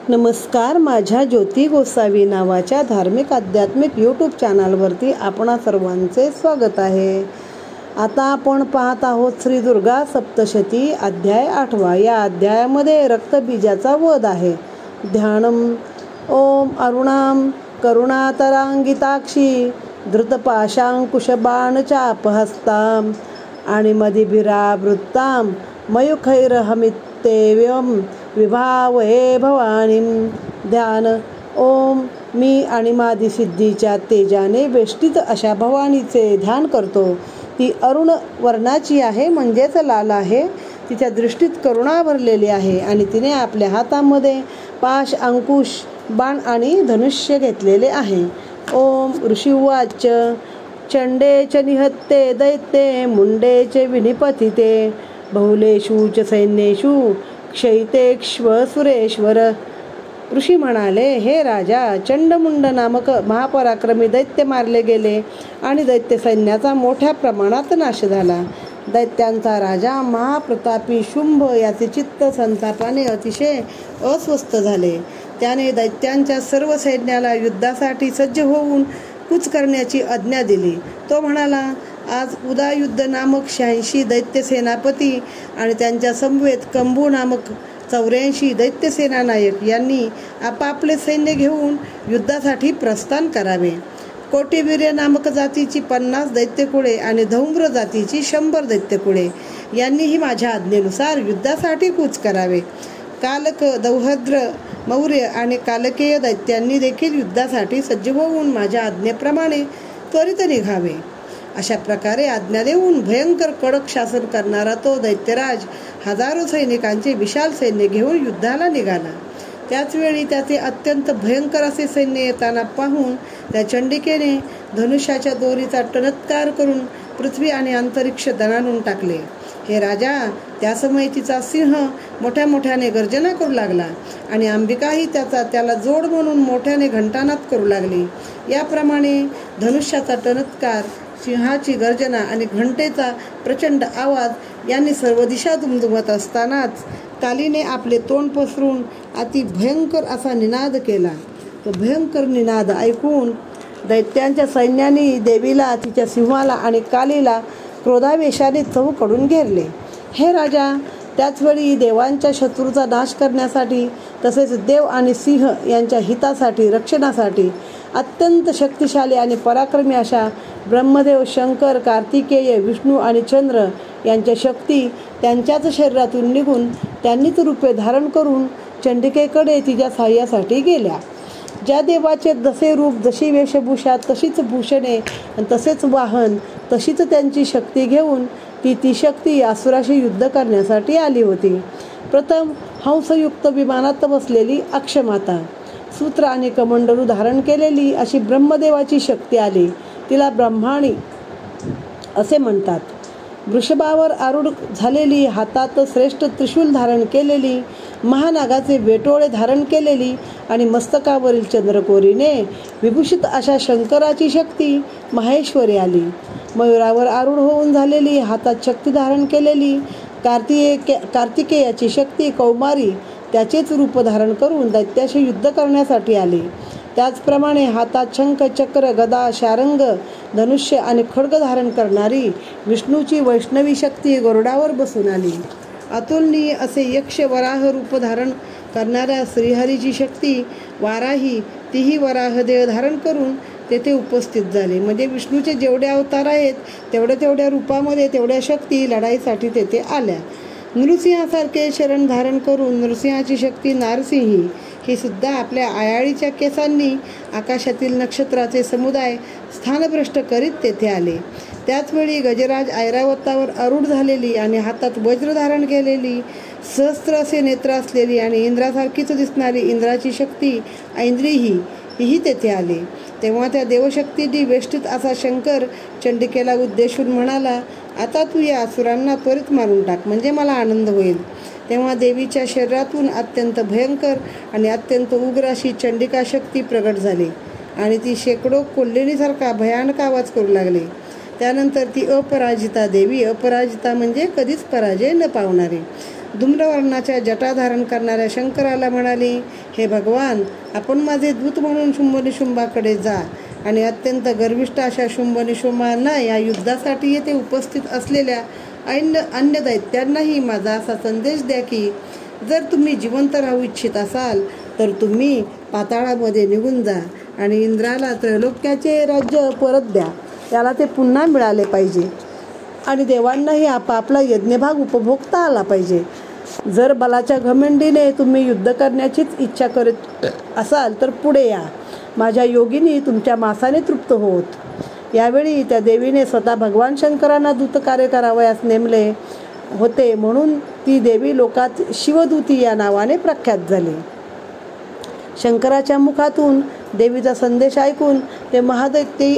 नमस्कार. माझ्या ज्योती गोसावी नावाच्या धार्मिक आध्यात्मिक यूट्यूब चॅनलवरती आपणा सर्वांचे स्वागत आहे. आता आपण पाहत आहोत श्री दुर्गा सप्तशती अध्याय 8. या अध्यायामध्ये रक्तबीजाचा वध आहे. ध्यानम ओम अरुणाम करुणातरांगिताक्षी धृतपाशांकुशबाणचापहस्ताम आणि मदिभिरावृत्ताम मयूखैरहमित्येवं विभावहे भवानीं. ध्यान ओम मी आणि मादिसिद्धीच्या तेजाने वेष्टित अशा भवानीचे ध्यान करतो. ती अरुण वर्णाची आहे, म्हणजेच लाल आहे. तिच्या दृष्टीत करुणा भरलेली आहे आणि तिने आपल्या हातामध्ये पाश, अंकुश, बाण आणि धनुष्य घेतलेले आहे. ओम ऋषी उवाच. चंडे च निहत्ते दैत्ये मुंडे च विनिपतिते बहुलेषु च सैन्येषु क्षयितेक्ष्व सुरेश्वर. ऋषी म्हणाले, हे राजा, चंडमुंड नामक महापराक्रमी दैत्य मारले गेले आणि दैत्य सैन्याचा मोठ्या प्रमाणात नाश झाला. दैत्यांचा राजा महाप्रतापी शुंभ याचे चित्त संतापाने अतिशय अस्वस्थ झाले. त्याने दैत्यांच्या सर्व सैन्याला युद्धासाठी सज्ज होऊन कूच करण्याची आज्ञा दिली. तो म्हणाला, आज उदायुद्ध नामक 86 दैत्य सेनापती आणि त्यांच्या समवेत कंबू नामक 84 दैत्य सेनानायक यांनी आपापले सैन्य घेऊन युद्धासाठी प्रस्थान करावे. कोटिवीर्य नामक जातीची 50 दैत्यकुळे आणि धौम्र जातीची 100 दैत्यकुळे यांनीही माझ्या आज्ञेनुसार युद्धासाठी कूच करावे. कालक, दौहद्र, मौर्य आणि कालकेय दैत्यांनी देखील युद्धासाठी सज्ज होऊन माझ्या आज्ञेप्रमाणे त्वरित निघावे. अशा प्रकारे आज्ञा देऊन भयंकर कडक शासन करणारा तो दैत्यराज हजारो सैनिकांचे विशाल सैन्य घेऊन युद्धाला निघाला. त्याचवेळी त्याचे अत्यंत भयंकर असे सैन्य येताना पाहून त्या चंडिकेने धनुष्याच्या दोरीचा टणत्कार करून पृथ्वी आणि अंतरिक्ष दणाणून टाकले. हे राजा, त्यासमयी तिचा सिंह मोठ्या मोठ्याने गर्जना करू लागला आणि अंबिकाही त्याला जोड म्हणून मोठ्याने घंटानाद करू लागली. याप्रमाणे धनुष्याचा टणत्कार, सिंहाची गर्जना आणि घंटेचा प्रचंड आवाज यांनी सर्व दिशा दुमदुमत असतानाच कालीने आपले तोंड पसरून अति भयंकर असा निनाद केला. तो भयंकर निनाद ऐकून दैत्यांच्या सैन्याने देवीला, तिच्या सिंहाला आणि कालीला क्रोधावेशाने चहूकडून घेरले. हे राजा, त्याचवेळी देवांच्या शत्रूचा नाश करण्यासाठी तसेच देव आणि सिंह यांच्या हितासाठी, रक्षणासाठी अत्यंत शक्तिशाली आणि पराक्रमी अशा ब्रह्मदेव, शंकर, कार्तिकेय, विष्णू आणि चंद्र यांच्या शक्ती त्यांच्याच शरीरातून निघून त्यांनीच रूपे धारण करून चंडिकेकडे तिच्या सहाय्यासाठी गेल्या. ज्या देवाचे जसे रूप, जशी वेशभूषा, तशीच भूषणे, तसेच वाहन, तशीच त्यांची शक्ती घेऊन ती शक्ती असुराशी युद्ध करण्यासाठी आली होती. प्रथम हंसयुक्त विमानात बसलेली अक्षमाता, सूत्र आणि कमंडलू धारण केलेली अशी ब्रह्मदेवाची शक्ती आली. तिला ब्रह्माणी असे म्हणतात. वृषभावर आरूढ झालेली, हातात श्रेष्ठ त्रिशूल धारण केलेली, महानागाचे वेटोळे धारण केलेली आणि मस्तकावरील चंद्रकोरीने विभूषित अशा शंकराची शक्ती माहेश्वरी आली. मयुरावर आरूढ होऊन झालेली, हातात शक्ती धारण केलेली कार्तिकेयाची शक्ती कौमारी त्याचेच रूप धारण करून दैत्याशी युद्ध करण्यासाठी आली. त्याचप्रमाणे हातात शंख, चक्र, गदा, शारंग, धनुष्य आणि खड्ग धारण करणारी विष्णूची वैष्णवी शक्ती गरुडावर बसून आली. अतुलनीय असे यक्ष वराह रूप धारण करणाऱ्या श्रीहरीची शक्ती वाराही, तीही वराहदेह धारण करून तेथे उपस्थित झाले. म्हणजे विष्णूचे जेवढे अवतार आहेत तेवढ्या रूपामध्ये तेवढ्या शक्ती लढाईसाठी तेथे आल्या. नृसिंहासारखे शरण धारण करून नृसिंहाची शक्ती नारसिंही ही सुद्धा आपल्या आयाळीच्या केसांनी आकाशातील नक्षत्राचे समुदाय स्थानभ्रष्ट करीत तेथे आले. त्याचवेळी गजराज ऐरावतावर आरूढ झालेली आणि हातात वज्र धारण केलेली, सहस्त्र असे नेत्र असलेली आणि इंद्रासारखीच दिसणारी इंद्राची शक्ती ऐंद्रीही ही तेथे आली. तेव्हा त्या देवशक्तींनी वेष्टित असा शंकर चंडिकेला उद्देशून म्हणाला, आता तू या असुरांना त्वरित मारून टाक, म्हणजे मला आनंद होईल. तेव्हा देवीच्या शरीरातून अत्यंत भयंकर आणि अत्यंत उग्र अशी चंडिका शक्ती प्रगट झाली आणि ती शेकडो कोल्हेणीसारखा भयानक आवाज करू लागली. त्यानंतर ती अपराजिता देवी, अपराजिता म्हणजे कधीच पराजय न पावणारी, धूम्रवर्णाच्या जटा धारण करणाऱ्या शंकराला म्हणाली, हे भगवान, आपण माझे दूत म्हणून शुंभ-निशुंभाकडे जा आणि अत्यंत गर्विष्ठ अशा शुंभ-निशुंभांना या युद्धासाठी येथे उपस्थित असलेल्या अन्य दैत्यांनाही माझा असा संदेश द्या की जर तुम्ही जिवंत राहू इच्छित असाल तर तुम्ही पाताळामध्ये निघून जा आणि इंद्राला त्रैलोक्याचे राज्य परत द्या. त्याला ते पुन्हा मिळाले पाहिजे आणि देवांनाही आपापला यज्ञभाग उपभोगता आला पाहिजे. जर बलाच्या घमंडीने तुम्ही युद्ध करण्याचीच इच्छा करत असाल तर पुढे या. माझ्या योगिनी तुमच्या मासाने तृप्त होत. यावेळी त्या देवीने स्वतः भगवान शंकरांना दूतकार्य करावयास नेमले होते म्हणून ती देवी लोकात शिवदूती या नावाने प्रख्यात झाली. शंकराच्या मुखातून देवीचा संदेश ऐकून ते महादैत्यही